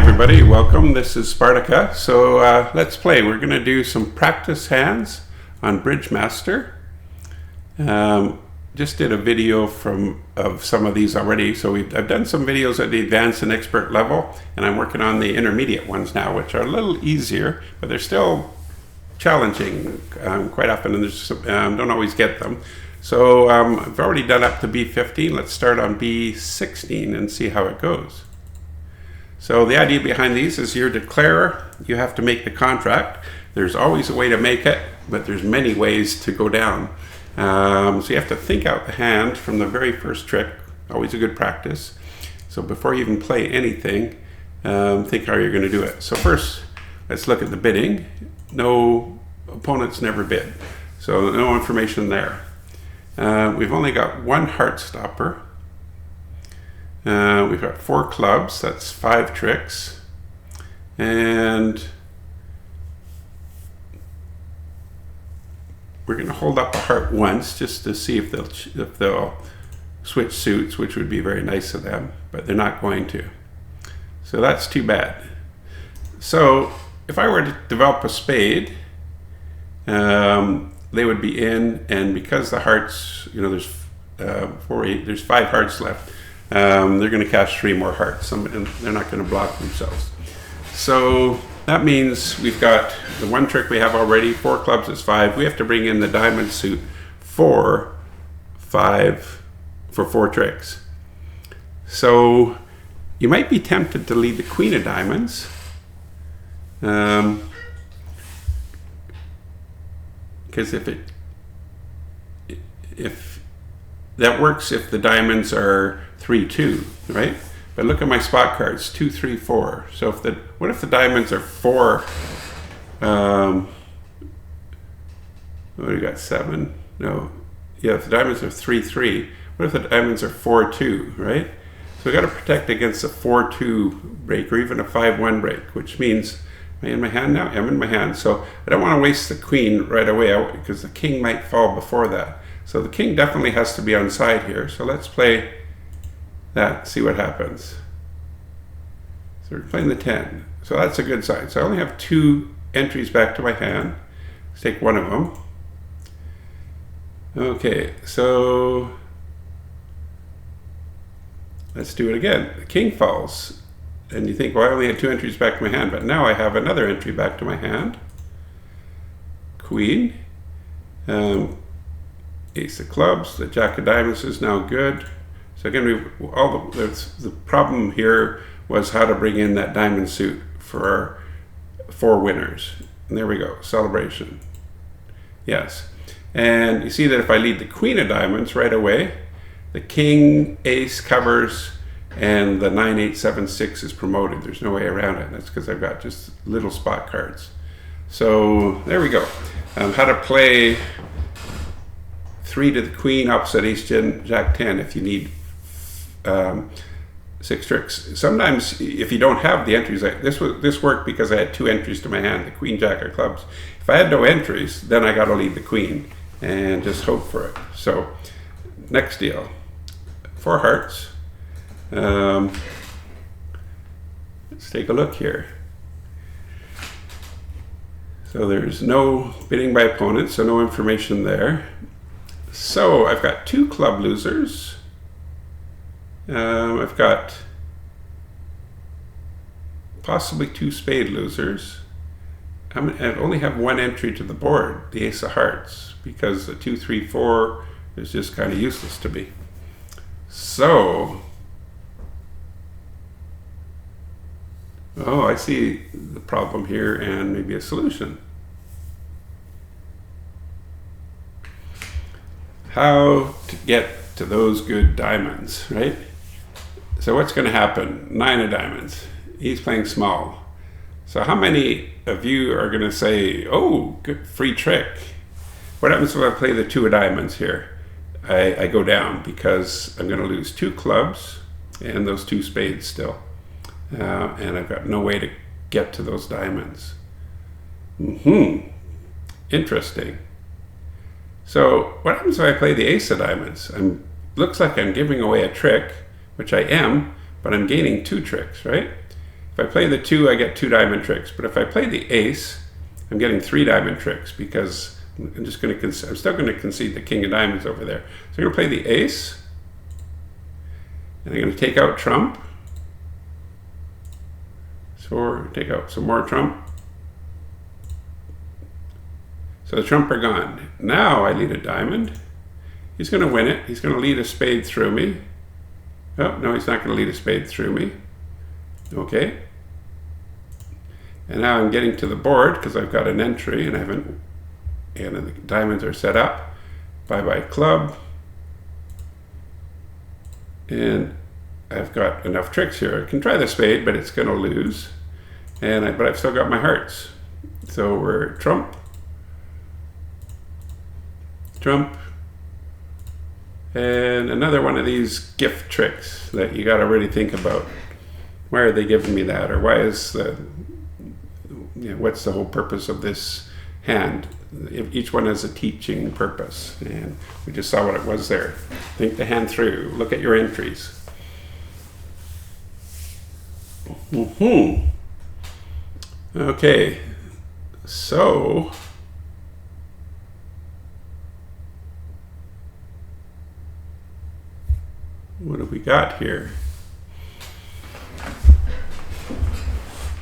everybody, welcome. This is Spartica. So let's play. We're going to do some practice hands on Bridge Master. Just did a video of some of these already. So I've done some videos at the advanced and expert level, and I'm working on the intermediate ones now, which are a little easier, but they're still challenging quite often, and don't always get them. So I've already done up to B15. Let's start on B16 and see how it goes. So the idea behind these is you're declarer, you have to make the contract. There's always a way to make it, but there's many ways to go down. So you have to think out the hand from the very first trick, always a good practice. So before you even play anything, think how you're going to do it. So first, let's look at the bidding. No, opponents never bid, so no information there. We've only got one heart stopper. We've got 4 clubs, that's 5 tricks, and we're going to hold up a heart once just to see if they'll switch suits, which would be very nice of them, but they're not going to. So that's too bad. So if I were to develop a spade, they would be in, and because the hearts, there's 5 hearts left. They're going to cast 3 more hearts, and they're not going to block themselves. So that means we've got the one trick we have already, 4 clubs is 5. We have to bring in the diamond suit for 4 tricks. So you might be tempted to lead the queen of diamonds. Because if that works if the diamonds are 3-2, right? But look at my spot cards, 2, 3, 4. So what if the diamonds are 4? What do we got? 7? No. Yeah, if the diamonds are 3, 3. What if the diamonds are 4, 2, right? So we got to protect against a 4, 2 break or even a 5, 1 break, which means, am I in my hand now? I'm in my hand. So I don't want to waste the queen right away because the king might fall before that. So the king definitely has to be on side here. So let's play that, see what happens. So we're playing the 10. So that's a good side. So I only have 2 entries back to my hand. Let's take one of them. Okay, so let's do it again. The king falls. And you think, well, I only had 2 entries back to my hand, but now I have another entry back to my hand. Queen. Ace of clubs. The jack of diamonds is now good. So again, the problem here was how to bring in that diamond suit for our 4 winners. And there we go, celebration. Yes. And you see that if I lead the queen of diamonds right away, the king, ace covers, and the 9, 8, 7, 6 is promoted. There's no way around it. That's because I've got just little spot cards. So there we go. How to play 3 to the queen opposite ace, jack 10 if you need 6 tricks. Sometimes if you don't have the entries, this worked because I had 2 entries to my hand, the queen, jack of clubs. If I had no entries, then I got to lead the queen and just hope for it. So next deal, 4 hearts. Let's take a look here. So there's no bidding by opponents, so no information there. So I've got 2 club losers. I've got possibly 2 spade losers. I only have 1 entry to the board, the ace of hearts, because the 2, 3, 4 is just kind of useless to me. So, I see the problem here and maybe a solution. How to get to those good diamonds, right? So what's going to happen? 9 of diamonds. He's playing small. So how many of you are going to say, oh, good free trick? What happens if I play the 2 of diamonds here? I go down because I'm going to lose 2 clubs and those 2 spades still. And I've got no way to get to those diamonds. Interesting. So what happens if I play the ace of diamonds? Looks like I'm giving away a trick, which I am, but I'm gaining 2 tricks, right? If I play the 2, I get 2 diamond tricks. But if I play the ace, I'm getting 3 diamond tricks because I'm still going to concede the king of diamonds over there. So I'm going to play the ace, and I'm going to take out trump. So take out some more trump. So the trump are gone. Now I lead a diamond. He's going to win it. He's going to lead a spade through me. Oh, no, he's not going to lead a spade through me. Okay. And now I'm getting to the board because I've got an entry and I haven't, and the diamonds are set up. Bye-bye club. And I've got enough tricks here. I can try the spade, but it's going to lose. But I've still got my hearts. So we're trump, trump, and another one of these gift tricks that you got to really think about. Why are they giving me that? Or why is what's the whole purpose of this hand? Each one has a teaching purpose, and we just saw what it was there. Think the hand through. Look at your entries. Okay, so what have we got here?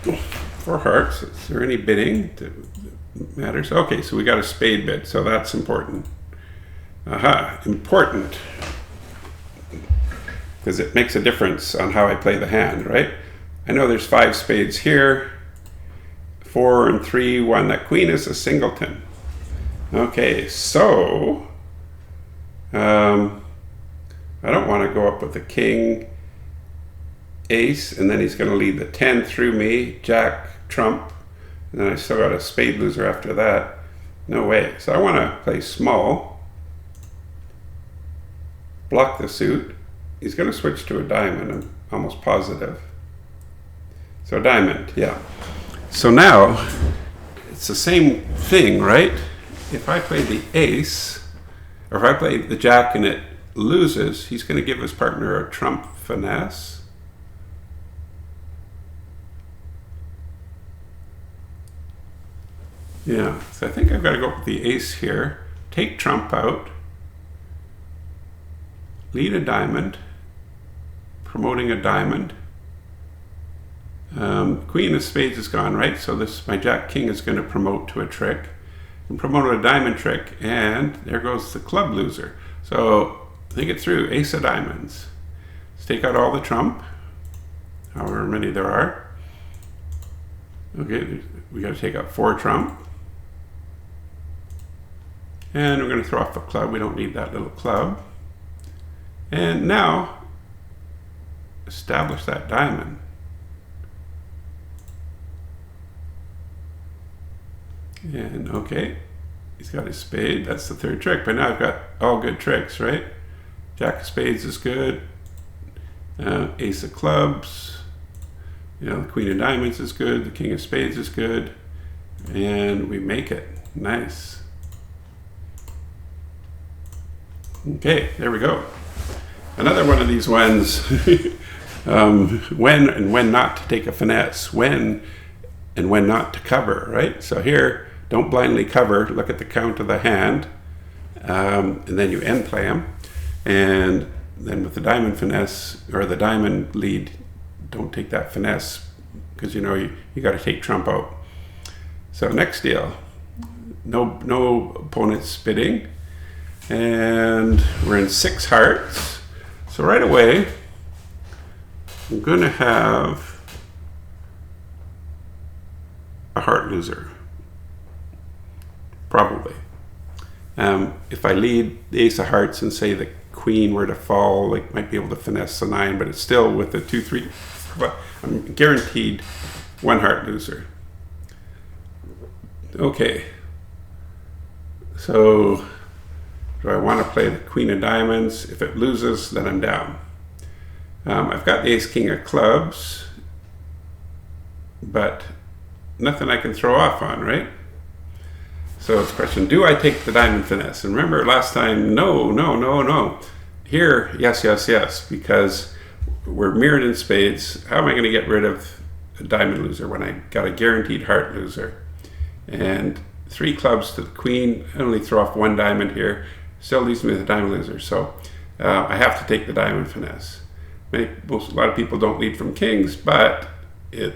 4 hearts. Is there any bidding that matters? Okay, so we got a spade bid, so that's important. Aha, important. Because it makes a difference on how I play the hand, right? I know there's 5 spades here. 4 and 3, 1. That queen is a singleton. Okay, so I don't want to go up with the king, ace, and then he's going to lead the 10 through me, jack, trump, and then I still got a spade loser after that. No way. So I want to play small, block the suit. He's going to switch to a diamond, I'm almost positive. So diamond, yeah. So now it's the same thing, right? If I play the ace, or if I play the jack and it loses, he's going to give his partner a trump finesse. Yeah, so I think I've got to go with the ace here, take trump out, lead a diamond, promoting a diamond. Queen of spades is gone, right? So this, my jack king is going to promote to a trick, and promote a diamond trick, and there goes the club loser. So think it through, ace of diamonds. Let's take out all the trump, however many there are. Okay, we got to take out 4 trump. And we're going to throw off the club. We don't need that little club. And now, establish that diamond. And okay, he's got his spade. That's the 3rd trick. But now I've got all good tricks, right? Jack of spades is good. Ace of clubs. You know, the queen of diamonds is good. The king of spades is good. And we make it. Nice. Okay, there we go. Another one of these ones. When and when not to take a finesse. When and when not to cover, right? So here, don't blindly cover. Look at the count of the hand. And then you end play them. And then with the diamond finesse, or the diamond lead, don't take that finesse, because you know you got to take trump out. So next deal, no opponents bidding, and we're in 6 hearts. So right away, I'm going to have a heart loser, probably. If I lead the ace of hearts and say the queen were to fall, like might be able to finesse the 9, but it's still with the 2, 3. But I'm guaranteed 1 heart loser. Okay. So do I want to play the queen of diamonds? If it loses, then I'm down. I've got the ace king of clubs, but nothing I can throw off on, right? So it's a question, do I take the diamond finesse? And remember last time, no. Here, yes, because we're mirrored in spades. How am I going to get rid of a diamond loser when I got a guaranteed heart loser. And 3 clubs to the queen. I only throw off 1 diamond here. Still leaves me with a diamond loser. So I have to take the diamond finesse. A lot of people don't lead from kings, but it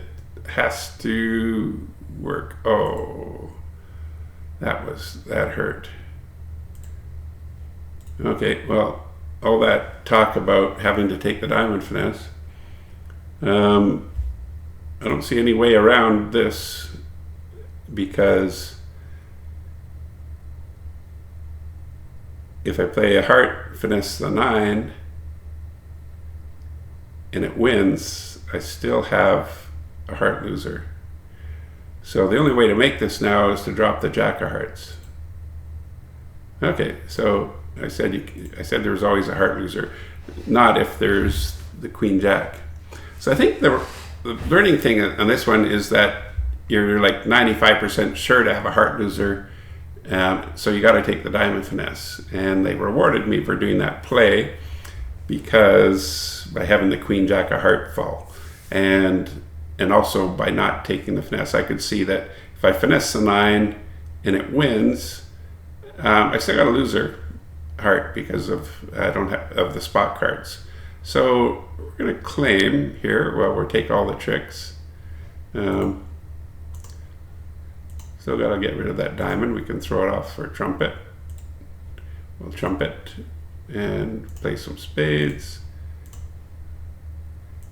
has to work. Oh, that hurt. Okay, well, all that talk about having to take the diamond finesse. I don't see any way around this, because if I play a heart, finesse the 9, and it wins, I still have a heart loser. So the only way to make this now is to drop the jack of hearts. Okay, so I said there was always a heart loser, not if there's the queen jack. So I think the learning thing on this one is that you're like 95% sure to have a heart loser, so you got to take the diamond finesse. And they rewarded me for doing that play, because by having the queen jack of heart fall, and also by not taking the finesse, I could see that if I finesse the 9 and it wins, I still got a loser heart because I don't have of the spot cards. So we're going to claim here. Well, we'll take all the tricks. Still got to get rid of that diamond. We can throw it off for a trumpet. We'll trumpet and play some spades.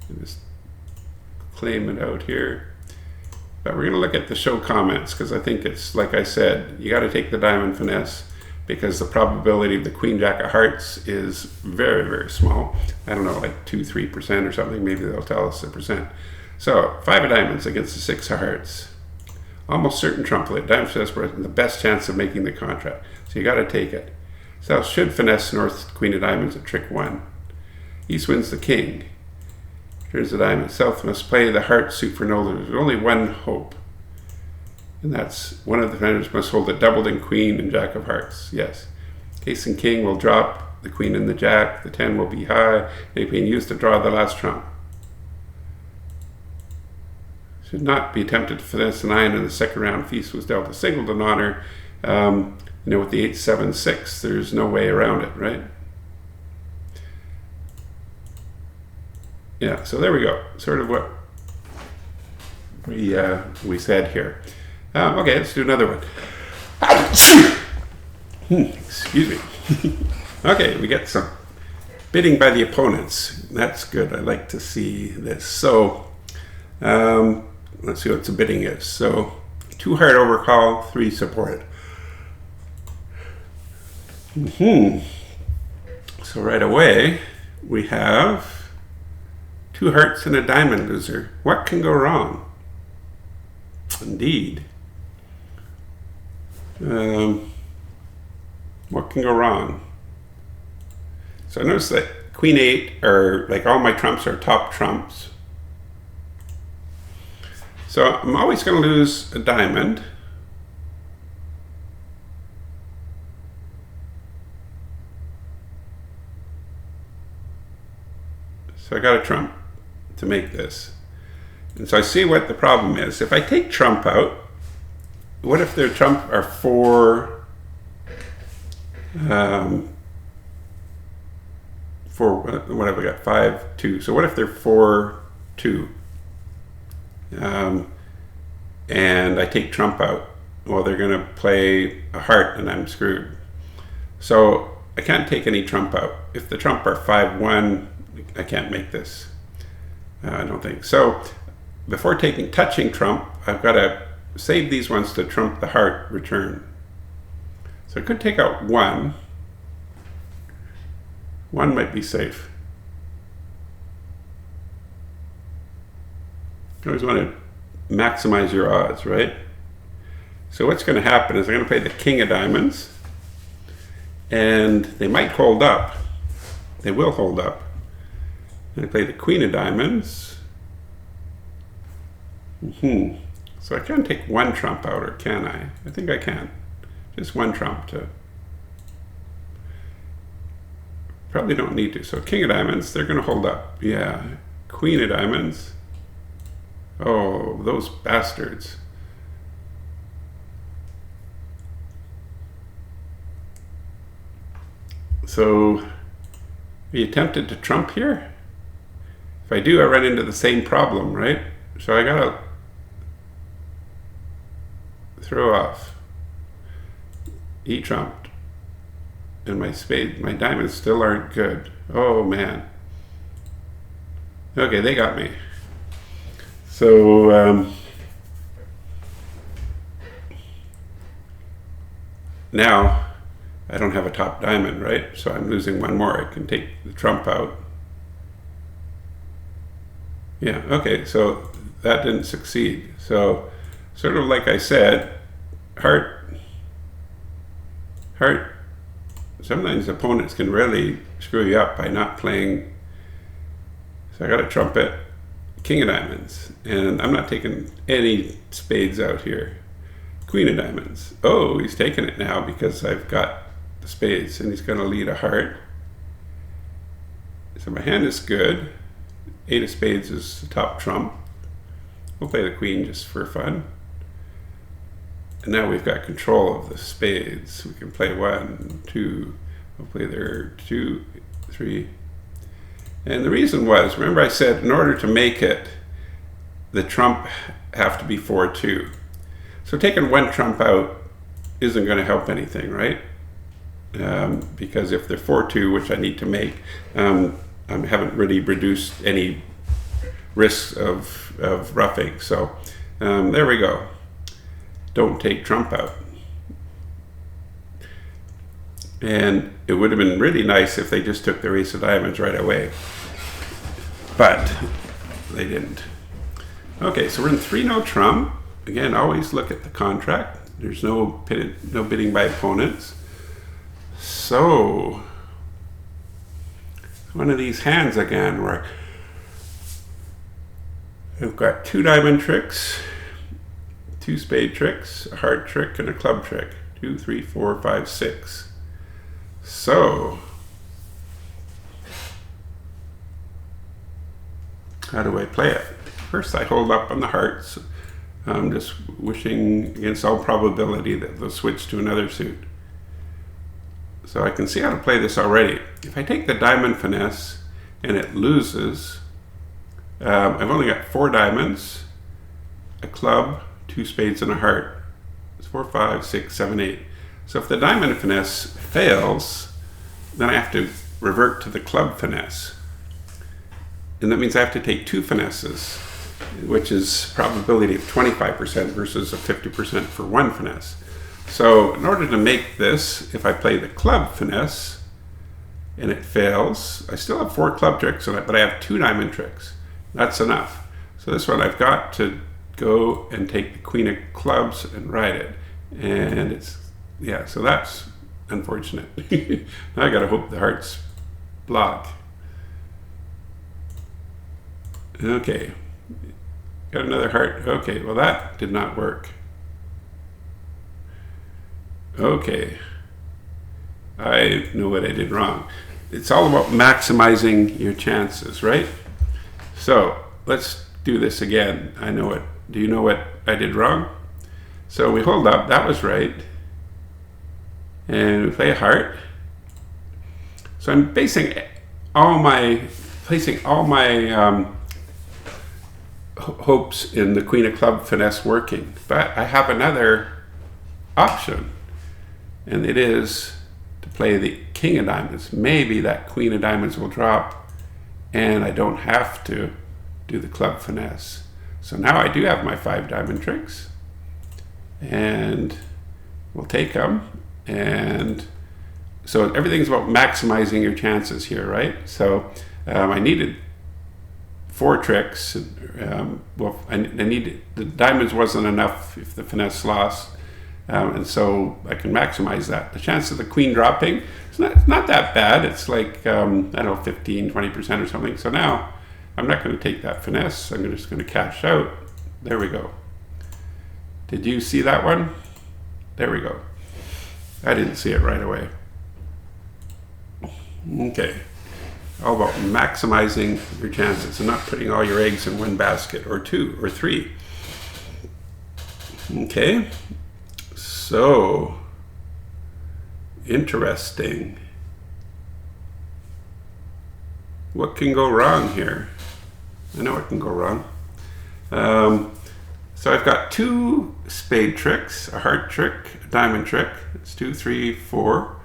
And just claim it out here. But we're going to look at the show comments, because I think it's, like I said, you got to take the diamond finesse, because the probability of the queen jack of hearts is very, very small. I don't know, like 2-3% or something. Maybe they'll tell us the percent. So 5 of diamonds against the 6 of hearts. Almost certain trump play. Diamond finesse the best chance of making the contract. So you got to take it. South should finesse north queen of diamonds at trick 1. East wins the king. Here's the diamond. South must play the heart suit for no loser. There's only one hope. And that's one of the defenders must hold a doubled in queen and jack of hearts. Yes. Ace and king will drop the queen and the jack. The 10 will be high. They've been used to draw the last trump. Should not be attempted to finesse the 9 in the second round. Feast was dealt a singleton honor. With the 8-7-6, there's no way around it, right? Yeah, so there we go. Sort of what we said here. Okay, let's do another one. Excuse me. Okay, we get some bidding by the opponents. That's good. I like to see this. So let's see what the bidding is. So 2 heart overcall, 3 supported. So right away we have 2 hearts and a diamond loser. What can go wrong? Indeed. What can go wrong? So I notice that queen 8 are like all my trumps are top trumps. So I'm always going to lose a diamond. So I got a trump to make this. And so I see what the problem is. If I take trump out, what if their trump are 4, what have I got? 5, 2. So what if they're 4, 2? And I take trump out. Well, they're going to play a heart and I'm screwed. So I can't take any trump out. If the trump are 5, 1, I can't make this. I don't think. So before touching trump, I've got to save these ones to trump the heart return. So I could take out 1. 1 might be safe. You always want to maximize your odds, right? So what's going to happen is I'm going to play the king of diamonds, and they might hold up. They will hold up. And I play the queen of diamonds. So I can't take 1 trump out, or can I? I think I can. Just 1 trump to... Probably don't need to. So king of diamonds, they're going to hold up. Yeah. Queen of diamonds. Oh, those bastards. So, are you tempted to trump here? If I do, I run into the same problem, right? So I gotta throw off. He trumped. And my diamonds still aren't good. Oh man. Okay, they got me. So now I don't have a top diamond, right? So I'm losing one more. I can take the trump out. Yeah, okay, so that didn't succeed. So sort of like I said, heart. Sometimes opponents can really screw you up by not playing. So I got a trumpet, king of diamonds, and I'm not taking any spades out here. Queen of diamonds. Oh, he's taking it now because I've got the spades, and he's going to lead a heart. So my hand is good. 8 of spades is the top trump. We'll play the queen just for fun. And now we've got control of the spades. We can play 1, 2. We'll play there 2, 3. And the reason was, remember I said in order to make it, the trump have to be 4-2. So taking one trump out isn't going to help anything, right? Because if they're 4-2, which I need to make, I haven't really reduced any risks of roughing. So there we go. Don't take trump out. And it would have been really nice if they just took their ace of diamonds right away. But they didn't. Okay, so we're in 3-no trump. Again, always look at the contract. There's no bidding by opponents. So one of these hands again where I've got 2 diamond tricks, 2 spade tricks, a heart trick, and a club trick. 2, 3, 4, 5, 6. So how do I play it? First I hold up on the hearts. I'm just wishing against all probability that they'll switch to another suit. So I can see how to play this already. If I take the diamond finesse and it loses, I've only got 4 diamonds, a club, 2 spades, and a heart. It's 4, 5, 6, 7, 8. So if the diamond finesse fails, then I have to revert to the club finesse. And that means I have to take 2 finesses, which is probability of 25% versus a 50% for 1 finesse. So in order to make this, if I play the club finesse and it fails, I still have 4 club tricks on it, but I have 2 diamond tricks. That's enough. So this one I've got to go and take the queen of clubs and ride it. And it's, yeah, so that's unfortunate. Now I gotta hope the hearts block. Okay, got another heart. Okay, well that did not work. Okay, I know what I did wrong. It's all about maximizing your chances, right? So let's do this again. I know it. Do you know what I did wrong? So we hold up, that was right. And we play a heart. So I'm placing all my hopes in the queen of club finesse working. But I have another option. And it is to play the king of diamonds. Maybe that queen of diamonds will drop and I don't have to do the club finesse. So now I do have my 5 diamond tricks and we'll take them. And so everything's about maximizing your chances here, right? So I needed 4 tricks. Well, I needed, the diamonds wasn't enough if the finesse lost. And so I can maximize that. The chance of the queen dropping, it's not that bad. It's like, I don't know, 15, 20% or something. So now I'm not going to take that finesse. I'm just going to cash out. There we go. Did you see that one? There we go. I didn't see it right away. Okay. All about maximizing your chances and not putting all your eggs in one basket or two or three. Okay, so interesting. What can go wrong here? I know what can go wrong. So I've got two spade tricks, a heart trick, a diamond trick. It's 2, 3, 4.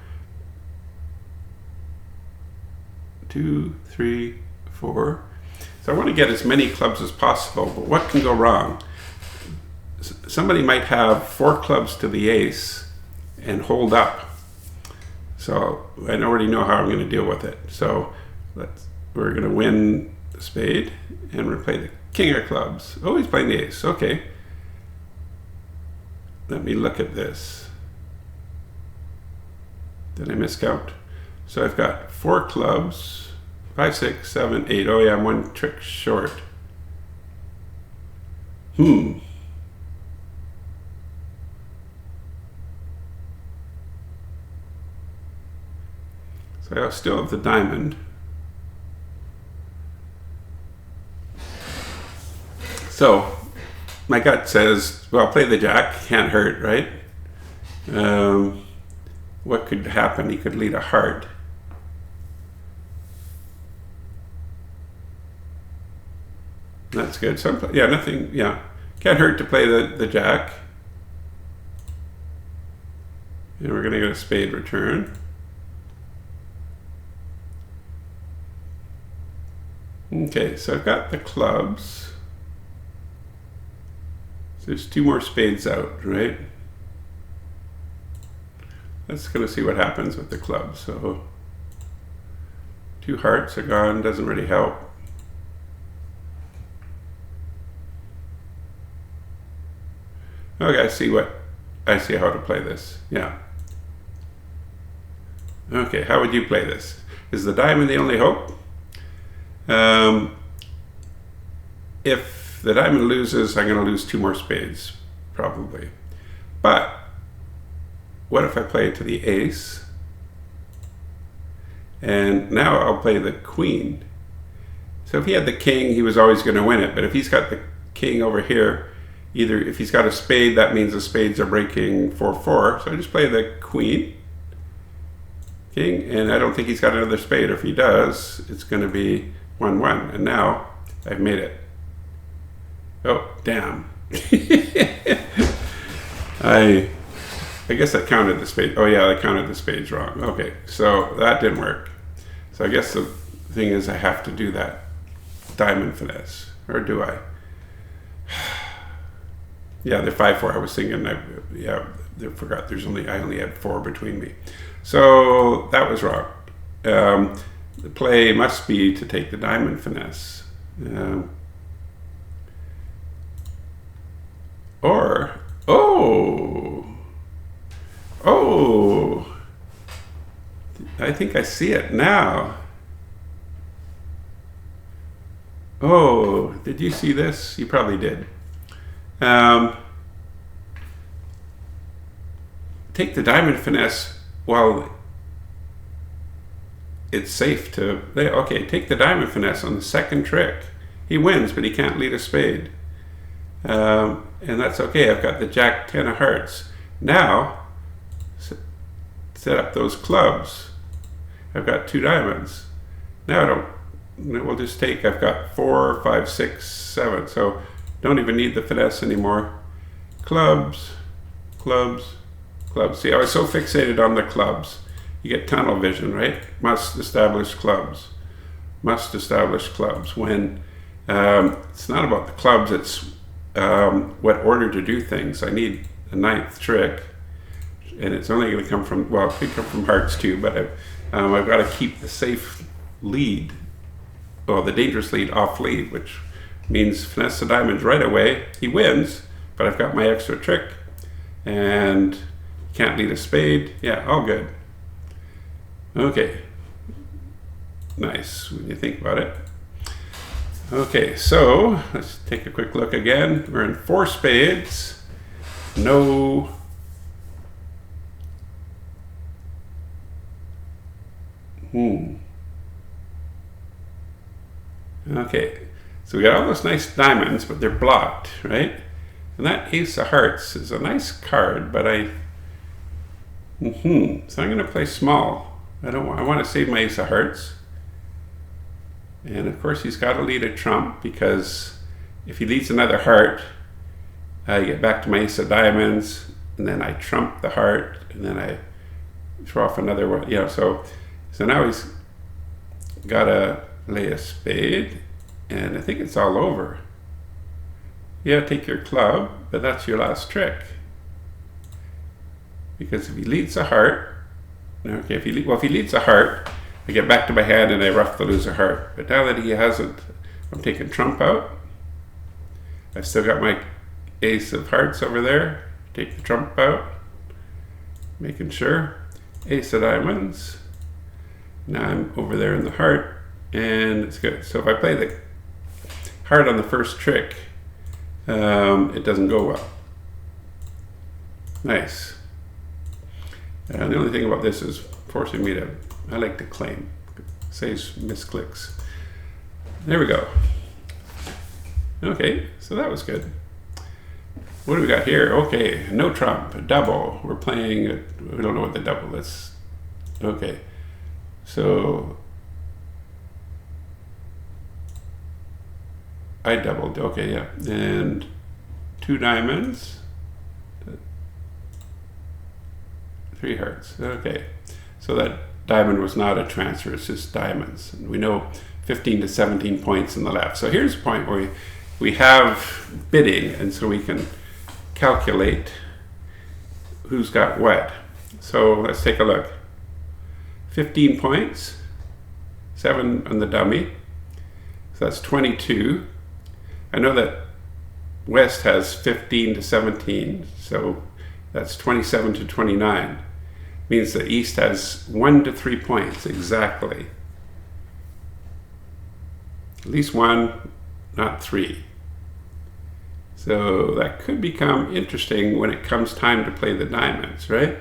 2, 3, 4. So I want to get as many clubs as possible, but what can go wrong? Somebody might have 4 clubs to the ace and hold up. So I already know how I'm going to deal with it. So we're going to win the spade and we're going to play the king of clubs. Oh, he's playing the ace. Okay. Let me look at this. Did I miscount? So I've got 4 clubs, 5, 6, 7, 8. Oh yeah, I'm 1 trick short. So I still have the diamond. So my gut says, well, play the jack, can't hurt, right? What could happen? He could lead a heart. That's good. So yeah, nothing, yeah. Can't hurt to play the jack. And we're going to get a spade return. Okay, so I've got the clubs. So there's 2 more spades out, right? Let's going to see what happens with the clubs. So 2 hearts are gone, doesn't really help. Okay, I see how to play this. Yeah. Okay, how would you play this? Is the diamond the only hope? If the diamond loses, I'm going to lose 2 more spades, probably. But what if I play it to the ace? And now I'll play the queen. So if he had the king, he was always going to win it. But if he's got the king over here, either if he's got a spade, that means the spades are breaking 4-4. So I just play the queen, king, and I don't think he's got another spade. Or if he does, it's going to be 1-1. And now I've made it. Oh, damn. I guess I counted the spade. Oh yeah, I counted the spades wrong. Okay, so that didn't work. So I guess the thing is I have to do that diamond finesse. Or do I? Yeah, they're 5-4. I was thinking, I forgot I only had 4 between me. So that was wrong. The play must be to take the diamond finesse. I think I see it now. Oh, did you see this? You probably did. Take the diamond finesse while it's safe to, okay, take the diamond finesse on the second trick. He wins, but he can't lead a spade. And that's okay. I've got the jack 10 of hearts. Now, set up those clubs. I've got 2 diamonds. Now we'll just take, I've got 4, 5, 6, 7. So don't even need the finesse anymore. Clubs, clubs, clubs. See, I was so fixated on the clubs. You get tunnel vision, right? Must establish clubs. Must establish clubs. When it's not about the clubs, it's what order to do things. I need a 9th trick, and it's only going to come from, well, it could come from hearts too, but I've got to keep the safe lead, well, the dangerous lead off lead, which means finesse the diamonds right away. He wins, but I've got my extra trick, and can't lead a spade. Yeah, all good. Okay, nice when you think about it. Okay, so let's take a quick look again. We're in 4 spades. No. Okay, so we got all those nice diamonds, but they're blocked, right? And that ace of hearts is a nice card, but so I'm going to play small. I want to save my ace of hearts. And of course he's got to lead a trump, because if he leads another heart, I get back to my ace of diamonds, and then I trump the heart, and then I throw off another one. You know, so now he's got to lay a spade, and I think it's all over. Yeah, take your club, but that's your last trick. Because if he leads a heart, okay, if he leads a heart, I get back to my hand and I ruff the loser heart. But now that he hasn't, I'm taking trump out. I've still got my ace of hearts over there. Take the trump out, making sure. Ace of diamonds. Now I'm over there in the heart, and it's good. So if I play the heart on the first trick, it doesn't go well. Nice. The only thing about this is forcing me to, I like to claim. Saves misclicks. There we go. Okay, so that was good. What do we got here? Okay, no trump, a double. We're playing, we don't know what the double is. Okay, so I doubled, okay, yeah. And 2 diamonds, 3 hearts, okay. So that diamond was not a transfer, it's just diamonds. And we know 15 to 17 points in the left. So here's a point where we have bidding, and so we can calculate who's got what. So let's take a look. 15 points, 7 on the dummy, so that's 22. I know that West has 15 to 17, so that's 27 to 29. Means that East has 1 to 3 points exactly. At least 1, not 3. So that could become interesting when it comes time to play the diamonds, right?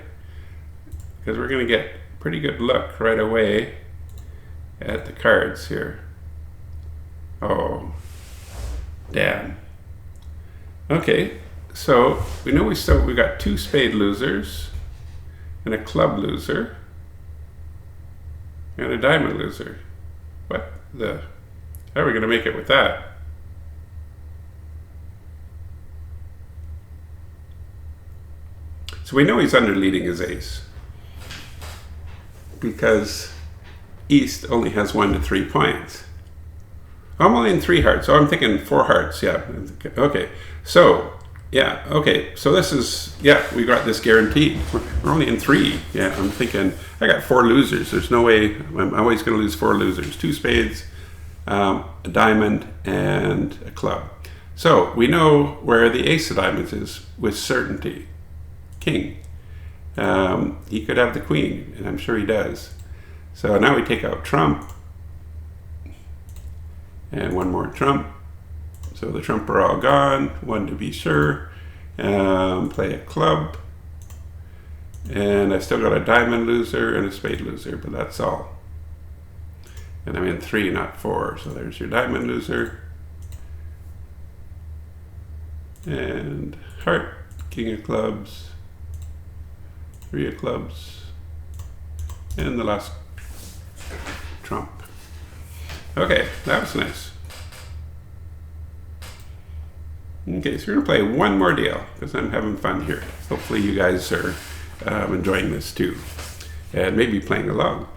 Because we're going to get a pretty good look right away at the cards here. Oh, damn. Okay, so we know we got 2 spade losers and a club loser and a diamond loser. What the? How are we going to make it with that? So we know he's under leading his ace because East only has 1 to 3 points. I'm only in 3 hearts, so I'm thinking 4 hearts, yeah. Okay, so, yeah, okay, so this is, yeah, we got this guaranteed. We're only in 3, yeah, I'm thinking, I got 4 losers. There's no way, I'm always going to lose 4 losers. 2 spades, a diamond, and a club. So we know where the ace of diamonds is with certainty. King. He could have the queen, and I'm sure he does. So now we take out trump, and 1 more trump. So the trump are all gone, 1 to be sure. Play a club, and I still got a diamond loser and a spade loser, but that's all. And I'm in 3, not 4, so there's your diamond loser. And heart, king of clubs, 3 of clubs, and the last trump. Okay, that was nice. Okay, so we're going to play one more deal because I'm having fun here. Hopefully you guys are enjoying this too and maybe playing along.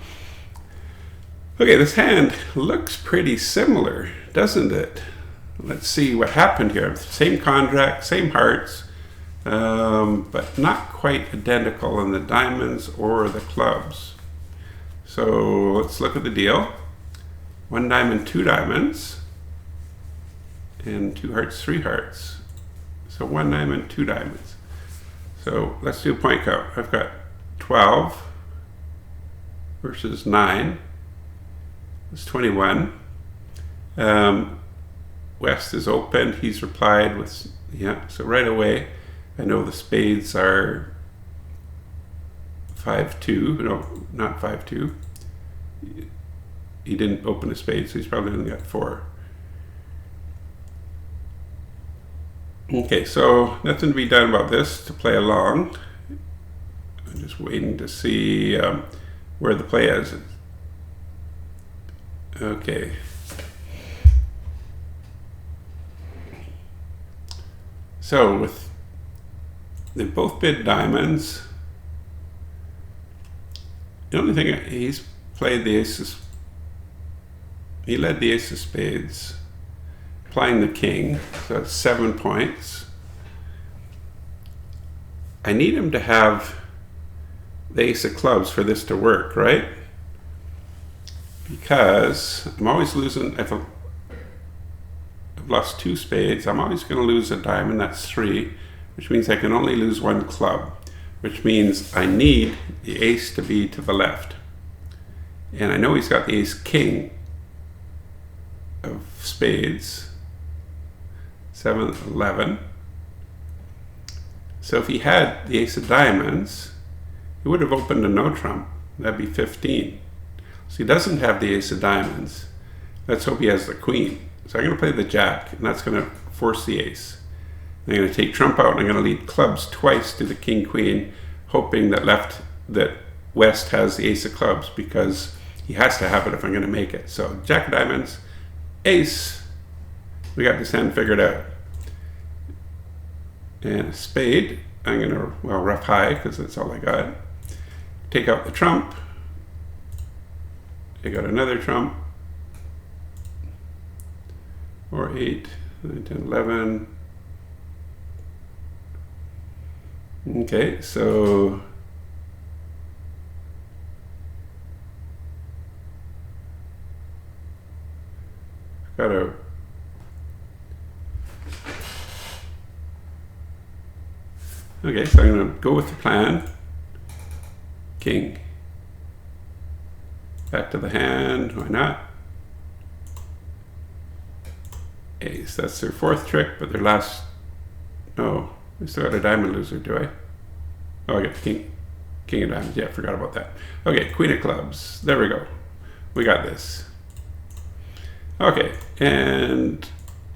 Okay, this hand looks pretty similar, doesn't it? Let's see what happened here. Same contract, same hearts, but not quite identical in the diamonds or the clubs. So let's look at the deal. 1 diamond, 2 diamonds, and 2 hearts, 3 hearts. So 1 diamond, 2 diamonds. So let's do a point count. I've got 12 versus 9. It's 21. West is open. He's replied with, yeah, so right away I know the spades are 5-2. No, not 5-2. He didn't open a spade, so he's probably only got 4. Okay, so nothing to be done about this to play along. I'm just waiting to see where the play is. Okay. So with they've both bid diamonds. The only thing he's played the aces. He led the ace of spades, applying the king, so that's 7 points. I need him to have the ace of clubs for this to work, right? Because I'm always losing. If I've lost 2 spades, I'm always going to lose a diamond, that's 3, which means I can only lose 1 club, which means I need the ace to be to the left. And I know he's got the ace king of spades, 7, 11. So if he had the ace of diamonds, he would have opened a no trump. That'd be 15. So he doesn't have the ace of diamonds. Let's hope he has the queen. So I'm going to play the jack, and that's going to force the ace. I'm going to take trump out, and I'm going to lead clubs twice to the king queen, hoping that west has the ace of clubs, because he has to have it if I'm going to make it. So jack of diamonds, ace, we got this hand figured out. And a spade, I'm going to, well, rough high, because that's all I got. Take out the trump. I got another trump. 4, 8, 9, 10, 11. Okay, so got a okay, so I'm going to go with the plan. King. Back to the hand, why not? Ace, that's their 4th trick, but their last, oh, I still got a diamond loser, do I? Oh, I got the king. King of diamonds, yeah, I forgot about that. Okay, queen of clubs, there we go. We got this. Okay, and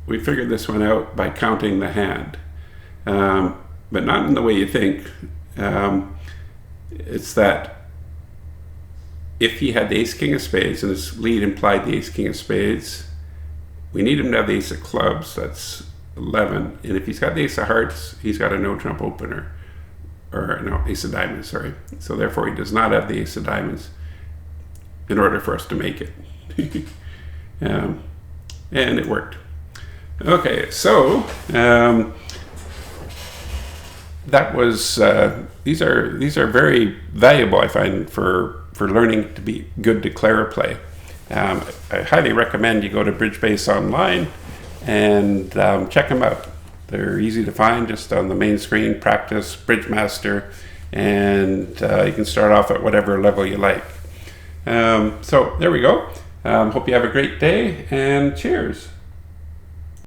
we figured this one out by counting the hand. But not in the way you think. It's that if he had the ace king of spades, and his lead implied the ace king of spades, we need him to have the ace of clubs, that's 11. And if he's got the ace of hearts, he's got a no trump opener. Or no, ace of diamonds, sorry. So therefore he does not have the ace of diamonds in order for us to make it. And it worked. Okay, so that was these are very valuable, I find, for learning to be good declarer play. I highly recommend you go to BridgeBase online and check them out. They're easy to find, just on the main screen. Practice Bridge Master, and you can start off at whatever level you like. So there we go. Hope you have a great day, and cheers.